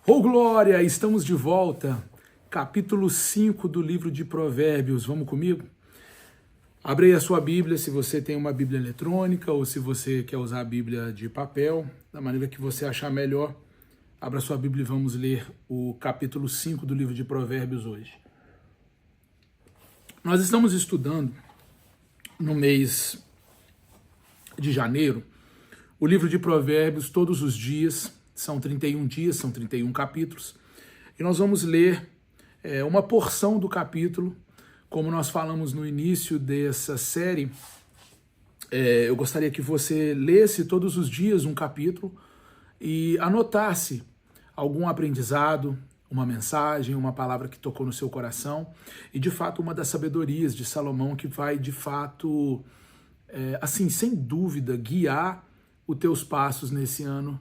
Oh glória, estamos de volta. Capítulo 5 do livro de Provérbios. Vamos comigo? Abre aí a sua Bíblia, se você tem uma Bíblia eletrônica ou se você quer usar a Bíblia de papel, da maneira que você achar melhor. Abra a sua Bíblia e vamos ler o capítulo 5 do livro de Provérbios hoje. Nós estamos estudando no mês de janeiro o livro de Provérbios todos os dias. São 31 dias, são 31 capítulos. E nós vamos ler uma porção do capítulo. Como nós falamos no início dessa série, eu gostaria que você lesse todos os dias um capítulo e anotasse algum aprendizado, uma mensagem, uma palavra que tocou no seu coração e, de fato, uma das sabedorias de Salomão que vai, de fato, assim, sem dúvida, guiar os teus passos nesse ano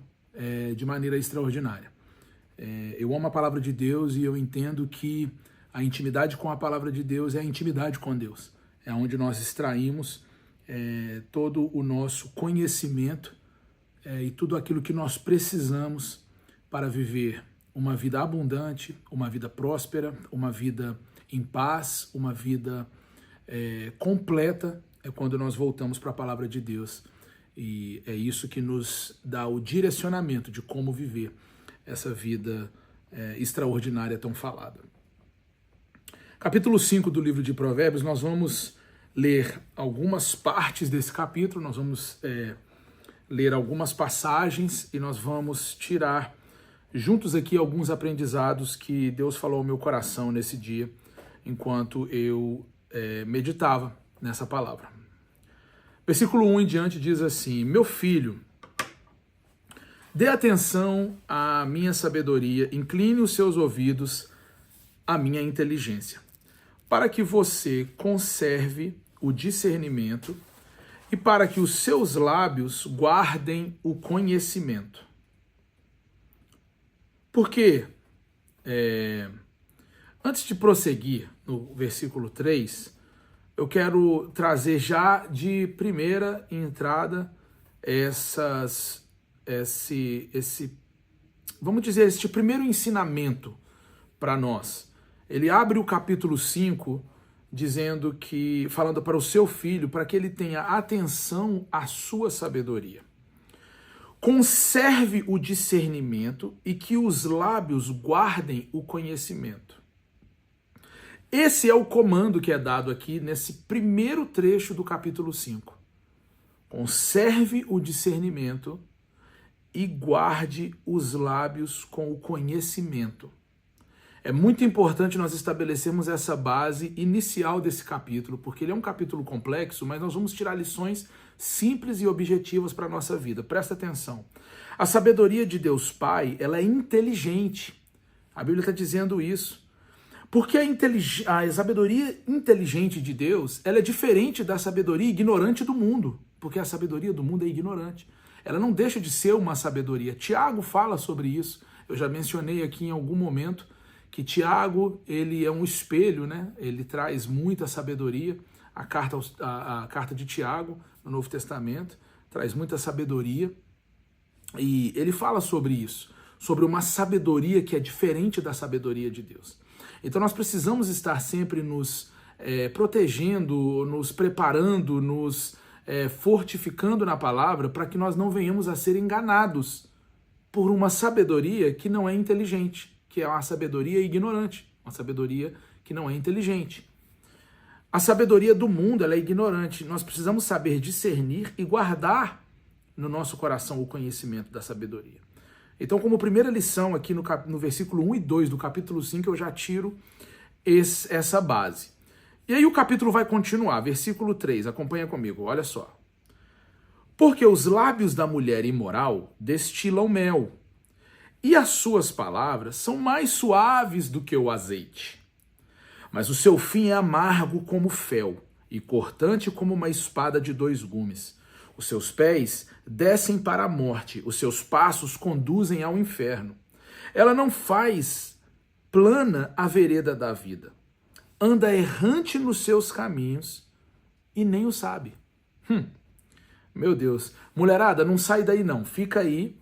de maneira extraordinária. Eu amo a palavra de Deus e eu entendo que a intimidade com a palavra de Deus é a intimidade com Deus. É onde nós extraímos todo o nosso conhecimento e tudo aquilo que nós precisamos para viver uma vida abundante, uma vida próspera, uma vida em paz, uma vida completa, é quando nós voltamos para a palavra de Deus. E é isso que nos dá o direcionamento de como viver essa vida extraordinária tão falada. Capítulo 5 do livro de Provérbios, nós vamos ler algumas partes desse capítulo, nós vamos ler algumas passagens e nós vamos tirar juntos aqui alguns aprendizados que Deus falou ao meu coração nesse dia, enquanto eu meditava nessa palavra. Versículo 1 em diante diz assim: Meu filho, dê atenção à minha sabedoria, incline os seus ouvidos à minha inteligência, para que você conserve o discernimento e para que os seus lábios guardem o conhecimento. Porque, antes de prosseguir no versículo 3, eu quero trazer já de primeira entrada vamos dizer, este primeiro ensinamento para nós. Ele abre o capítulo 5 dizendo que, falando para o seu filho, para que ele tenha atenção à sua sabedoria. Conserve o discernimento e que os lábios guardem o conhecimento. Esse é o comando que é dado aqui nesse primeiro trecho do capítulo 5. Conserve o discernimento e guarde os lábios com o conhecimento. É muito importante nós estabelecermos essa base inicial desse capítulo, porque ele é um capítulo complexo, mas nós vamos tirar lições simples e objetivas para a nossa vida. Presta atenção. A sabedoria de Deus Pai, ela é inteligente. A Bíblia está dizendo isso. Porque a sabedoria inteligente de Deus, ela é diferente da sabedoria ignorante do mundo. Porque a sabedoria do mundo é ignorante. Ela não deixa de ser uma sabedoria. Tiago fala sobre isso. Eu já mencionei aqui em algum momento que Tiago, ele é um espelho, né? Ele traz muita sabedoria. A carta de Tiago, no Novo Testamento, traz muita sabedoria. E ele fala sobre isso. Sobre uma sabedoria que é diferente da sabedoria de Deus. Então nós precisamos estar sempre nos protegendo, nos preparando, nos fortificando na palavra para que nós não venhamos a ser enganados por uma sabedoria que não é inteligente, que é uma sabedoria ignorante, uma sabedoria que não é inteligente. A sabedoria do mundo, ela é ignorante. Nós precisamos saber discernir e guardar no nosso coração o conhecimento da sabedoria. Então, como primeira lição aqui no versículo 1 e 2 do capítulo 5, eu já tiro essa base. E aí o capítulo vai continuar, versículo 3, acompanha comigo, olha só. Porque os lábios da mulher imoral destilam mel, e as suas palavras são mais suaves do que o azeite. Mas o seu fim é amargo como fel, e cortante como uma espada de 2 gumes. Os seus pés descem para a morte, os seus passos conduzem ao inferno. Ela não faz plana a vereda da vida. Anda errante nos seus caminhos e nem o sabe. Meu Deus. Mulherada, não sai daí não. Fica aí,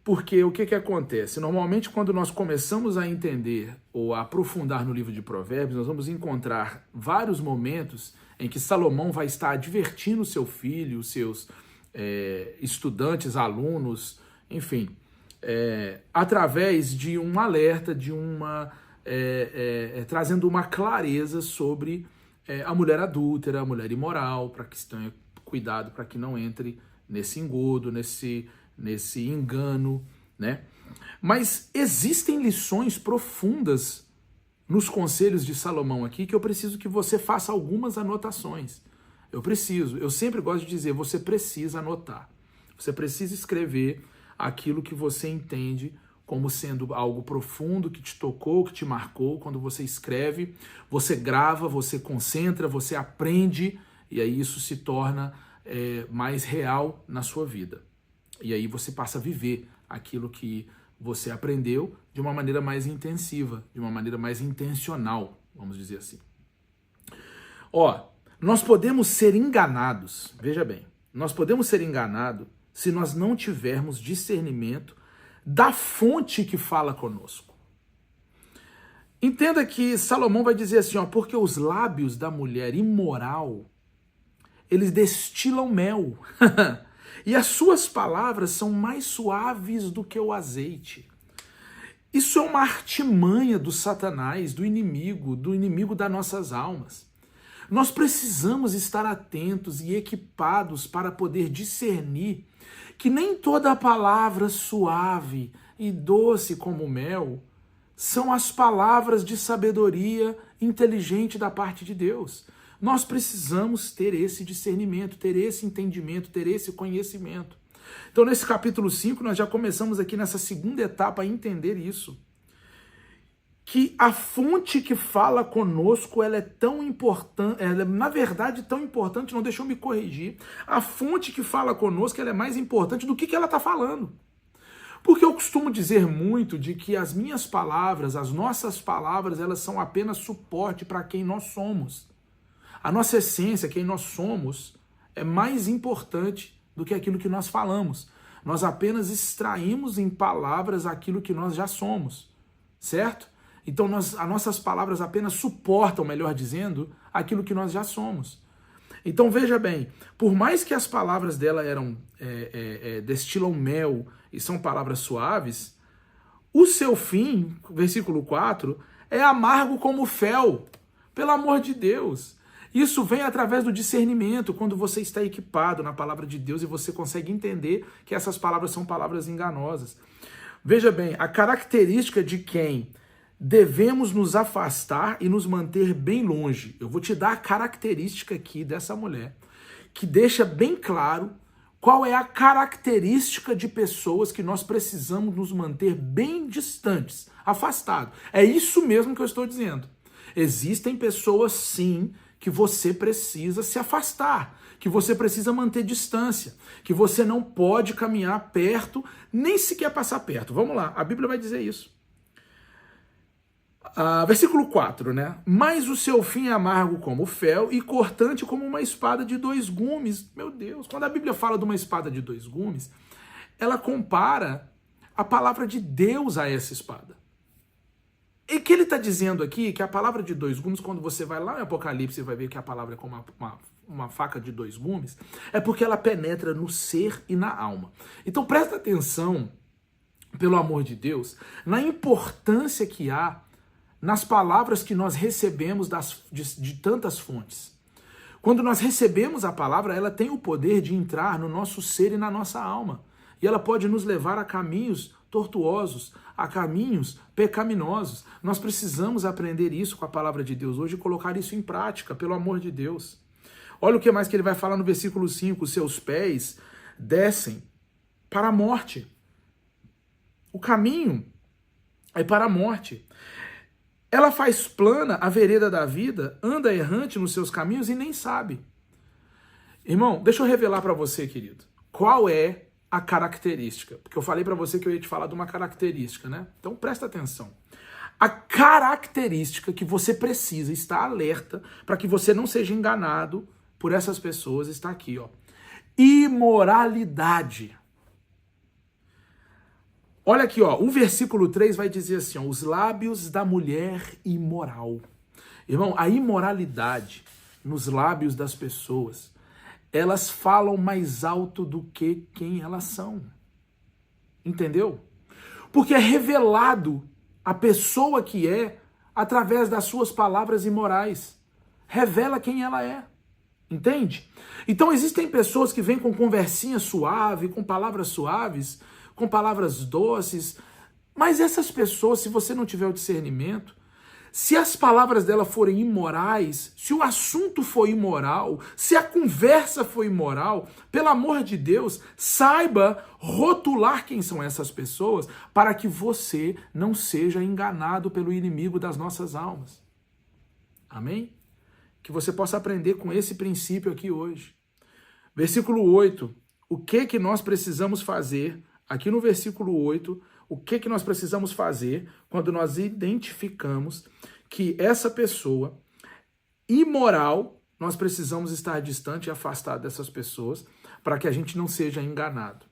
Porque o que acontece? Normalmente, quando nós começamos a entender ou a aprofundar no livro de Provérbios, nós vamos encontrar vários momentos em que Salomão vai estar advertindo seu filho, os seus estudantes, alunos, enfim, através de um alerta, de trazendo uma clareza sobre a mulher adúltera, a mulher imoral, para que tenha cuidado para que não entre nesse engodo, nesse engano, né? Mas existem lições profundas nos conselhos de Salomão aqui que eu preciso que você faça algumas anotações. Eu sempre gosto de dizer, você precisa anotar. Você precisa escrever aquilo que você entende como sendo algo profundo, que te tocou, que te marcou. Quando você escreve, você grava, você concentra, você aprende, e aí isso se torna mais real na sua vida. E aí você passa a viver aquilo que você aprendeu de uma maneira mais intensiva, de uma maneira mais intencional, vamos dizer assim. Nós podemos ser enganados, veja bem, nós podemos ser enganados se nós não tivermos discernimento da fonte que fala conosco. Entenda que Salomão vai dizer assim, porque os lábios da mulher imoral, eles destilam mel, e as suas palavras são mais suaves do que o azeite. Isso é uma artimanha do Satanás, do inimigo das nossas almas. Nós precisamos estar atentos e equipados para poder discernir que nem toda palavra suave e doce como mel são as palavras de sabedoria inteligente da parte de Deus. Nós precisamos ter esse discernimento, ter esse entendimento, ter esse conhecimento. Então, nesse capítulo 5, nós já começamos aqui nessa segunda etapa a entender isso. Que a fonte que fala conosco, ela é tão importante, ela é, na verdade, tão importante, não deixa eu me corrigir. A fonte que fala conosco, ela é mais importante do que ela está falando. Porque eu costumo dizer muito de que as minhas palavras, as nossas palavras, elas são apenas suporte para quem nós somos. A nossa essência, quem nós somos, é mais importante do que aquilo que nós falamos. Nós apenas extraímos em palavras aquilo que nós já somos, certo? Então, as nossas palavras apenas suportam, melhor dizendo, aquilo que nós já somos. Então, veja bem, por mais que as palavras dela destilam mel e são palavras suaves, o seu fim, versículo 4, é amargo como fel, pelo amor de Deus. Isso vem através do discernimento, quando você está equipado na palavra de Deus e você consegue entender que essas palavras são palavras enganosas. Veja bem, a característica de quem devemos nos afastar e nos manter bem longe. Eu vou te dar a característica aqui dessa mulher, que deixa bem claro qual é a característica de pessoas que nós precisamos nos manter bem distantes, afastados. É isso mesmo que eu estou dizendo. Existem pessoas, sim, que você precisa se afastar, que você precisa manter distância, que você não pode caminhar perto, nem sequer passar perto. Vamos lá, a Bíblia vai dizer isso. Versículo 4, né? Mas o seu fim é amargo como fel e cortante como uma espada de 2 gumes. Meu Deus, quando a Bíblia fala de uma espada de 2 gumes, ela compara a palavra de Deus a essa espada. E que ele está dizendo aqui que a palavra de 2 gumes, quando você vai lá no Apocalipse e vai ver que a palavra é como uma faca de 2 gumes, é porque ela penetra no ser e na alma. Então presta atenção, pelo amor de Deus, na importância que há nas palavras que nós recebemos de tantas fontes. Quando nós recebemos a palavra, ela tem o poder de entrar no nosso ser e na nossa alma. E ela pode nos levar a caminhos tortuosos, a caminhos pecaminosos. Nós precisamos aprender isso com a palavra de Deus hoje e colocar isso em prática, pelo amor de Deus. Olha o que mais que ele vai falar no versículo 5. Os seus pés descem para a morte. O caminho é para a morte. Ela faz plana a vereda da vida, anda errante nos seus caminhos e nem sabe. Irmão, deixa eu revelar para você, querido, qual é a característica. Porque eu falei para você que eu ia te falar de uma característica, né? Então presta atenção. A característica que você precisa estar alerta para que você não seja enganado por essas pessoas está aqui, ó. Imoralidade. Olha aqui, ó, o versículo 3 vai dizer assim, ó, os lábios da mulher imoral. Irmão, a imoralidade nos lábios das pessoas, elas falam mais alto do que quem elas são. Entendeu? Porque é revelado a pessoa que é através das suas palavras imorais. Revela quem ela é. Entende? Então existem pessoas que vêm com conversinha suave, com palavras suaves, com palavras doces, mas essas pessoas, se você não tiver o discernimento, se as palavras dela forem imorais, se o assunto for imoral, se a conversa for imoral, pelo amor de Deus, saiba rotular quem são essas pessoas para que você não seja enganado pelo inimigo das nossas almas. Amém? Que você possa aprender com esse princípio aqui hoje. Versículo 8. O que nós precisamos fazer? Aqui no versículo 8, o que nós precisamos fazer quando nós identificamos que essa pessoa imoral, nós precisamos estar distante e afastado dessas pessoas para que a gente não seja enganado.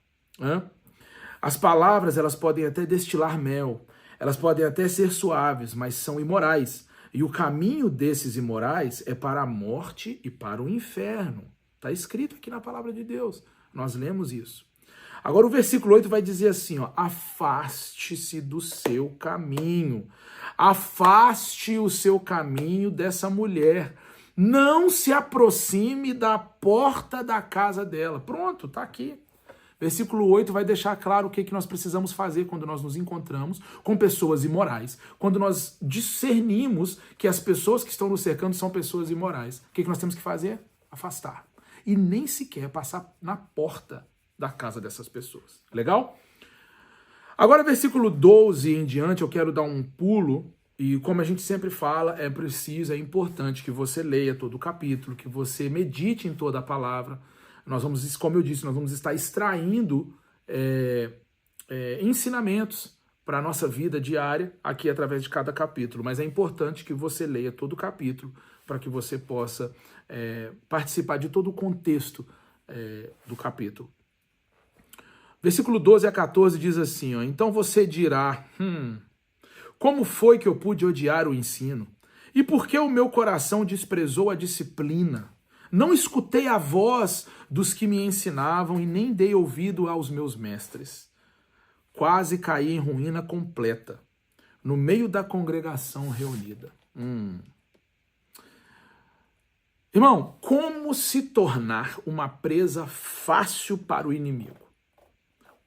As palavras, elas podem até destilar mel, elas podem até ser suaves, mas são imorais. E o caminho desses imorais é para a morte e para o inferno. Está escrito aqui na palavra de Deus. Nós lemos isso. Agora o versículo 8 vai dizer assim, ó, afaste-se do seu caminho. Afaste o seu caminho dessa mulher. Não se aproxime da porta da casa dela. Pronto, tá aqui. Versículo 8 vai deixar claro o que nós precisamos fazer quando nós nos encontramos com pessoas imorais. Quando nós discernimos que as pessoas que estão nos cercando são pessoas imorais. O que nós temos que fazer? Afastar. E nem sequer passar na porta da casa dessas pessoas. Legal? Agora, versículo 12 em diante, eu quero dar um pulo, e como a gente sempre fala, é preciso, é importante que você leia todo o capítulo, que você medite em toda a palavra. Nós vamos, como eu disse, nós vamos estar extraindo ensinamentos para a nossa vida diária, aqui através de cada capítulo, mas é importante que você leia todo o capítulo, para que você possa participar de todo o contexto do capítulo. Versículo 12 a 14 diz assim, ó, então você dirá, como foi que eu pude odiar o ensino? E por que o meu coração desprezou a disciplina? Não escutei a voz dos que me ensinavam e nem dei ouvido aos meus mestres. Quase caí em ruína completa, no meio da congregação reunida. Irmão, como se tornar uma presa fácil para o inimigo?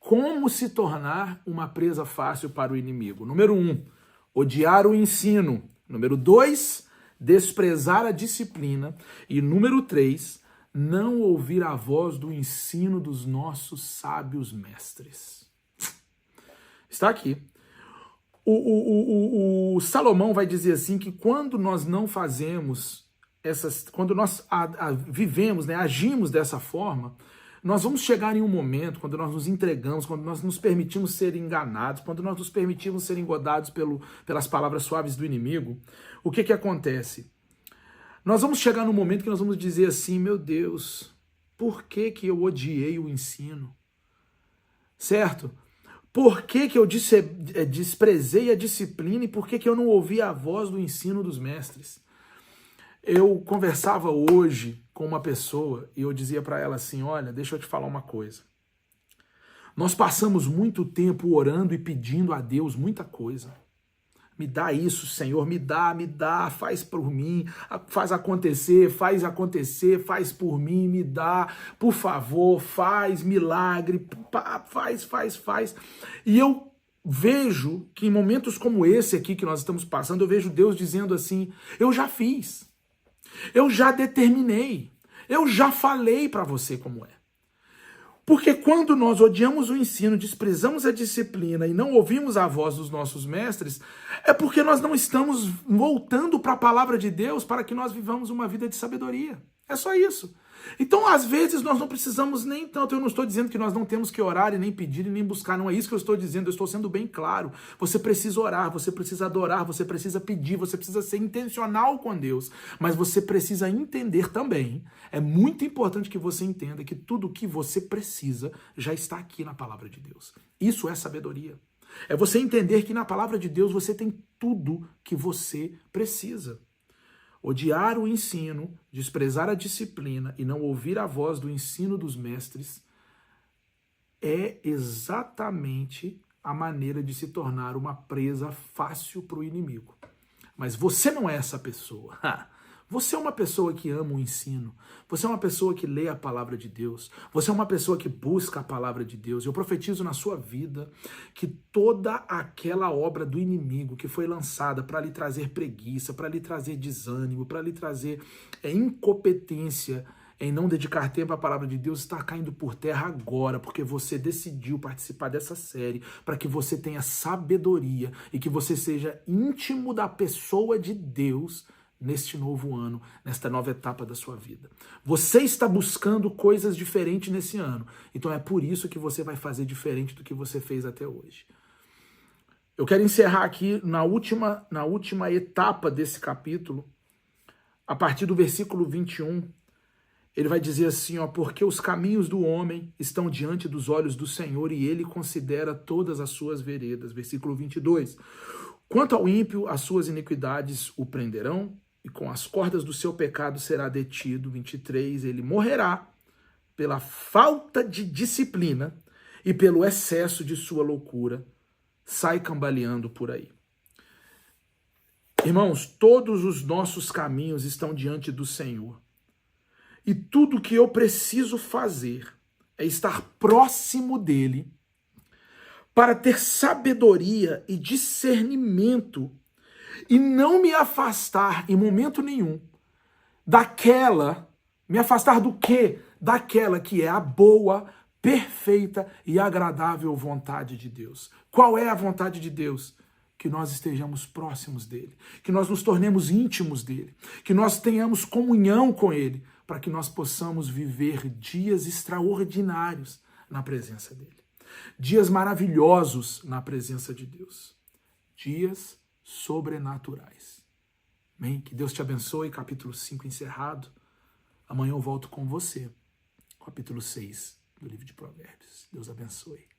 Como se tornar uma presa fácil para o inimigo? Número 1, odiar o ensino. Número 2, desprezar a disciplina. E número 3, não ouvir a voz do ensino dos nossos sábios mestres. Está aqui. O Salomão vai dizer assim que quando nós não fazemos quando nós vivemos, né, agimos dessa forma, nós vamos chegar em um momento, quando nós nos entregamos, quando nós nos permitimos ser enganados, quando nós nos permitimos ser engodados pelas palavras suaves do inimigo, o que acontece? Nós vamos chegar num momento que nós vamos dizer assim, meu Deus, por que eu odiei o ensino? Certo? Por que eu desprezei a disciplina e por que eu não ouvi a voz do ensino dos mestres? Eu conversava hoje com uma pessoa e eu dizia para ela assim, olha, deixa eu te falar uma coisa. Nós passamos muito tempo orando e pedindo a Deus muita coisa. Me dá isso, Senhor, me dá, faz por mim, faz acontecer, faz por mim, me dá, por favor, faz milagre, faz. E eu vejo que em momentos como esse aqui que nós estamos passando, eu vejo Deus dizendo assim, eu já fiz. Eu já determinei, eu já falei para você como é. Porque quando nós odiamos o ensino, desprezamos a disciplina e não ouvimos a voz dos nossos mestres, é porque nós não estamos voltando para a palavra de Deus para que nós vivamos uma vida de sabedoria. É só isso. Então, às vezes, nós não precisamos nem tanto, eu não estou dizendo que nós não temos que orar e nem pedir e nem buscar, não é isso que eu estou dizendo, eu estou sendo bem claro. Você precisa orar, você precisa adorar, você precisa pedir, você precisa ser intencional com Deus, mas você precisa entender também, é muito importante que você entenda que tudo o que você precisa já está aqui na palavra de Deus. Isso é sabedoria. É você entender que na palavra de Deus você tem tudo que você precisa. Odiar o ensino, desprezar a disciplina e não ouvir a voz do ensino dos mestres é exatamente a maneira de se tornar uma presa fácil para o inimigo. Mas você não é essa pessoa. Você é uma pessoa que ama o ensino. Você é uma pessoa que lê a palavra de Deus. Você é uma pessoa que busca a palavra de Deus. Eu profetizo na sua vida que toda aquela obra do inimigo que foi lançada para lhe trazer preguiça, para lhe trazer desânimo, para lhe trazer incompetência em não dedicar tempo à palavra de Deus, está caindo por terra agora, porque você decidiu participar dessa série, para que você tenha sabedoria e que você seja íntimo da pessoa de Deus neste novo ano, nesta nova etapa da sua vida. Você está buscando coisas diferentes nesse ano, então é por isso que você vai fazer diferente do que você fez até hoje. Eu quero encerrar aqui na última etapa desse capítulo, a partir do versículo 21, ele vai dizer assim, porque os caminhos do homem estão diante dos olhos do Senhor e ele considera todas as suas veredas. Versículo 22. Quanto ao ímpio, as suas iniquidades o prenderão e com as cordas do seu pecado será detido. 23. Ele morrerá pela falta de disciplina e pelo excesso de sua loucura. Sai cambaleando por aí. Irmãos, todos os nossos caminhos estão diante do Senhor. E tudo que eu preciso fazer é estar próximo dele para ter sabedoria e discernimento e não me afastar em momento nenhum me afastar do quê? Daquela que é a boa, perfeita e agradável vontade de Deus. Qual é a vontade de Deus? Que nós estejamos próximos dele, que nós nos tornemos íntimos dele, que nós tenhamos comunhão com ele, para que nós possamos viver dias extraordinários na presença dele. Dias maravilhosos na presença de Deus. Dias sobrenaturais. Amém? Que Deus te abençoe. Capítulo 5 encerrado. Amanhã eu volto com você. Capítulo 6 do livro de Provérbios. Deus abençoe.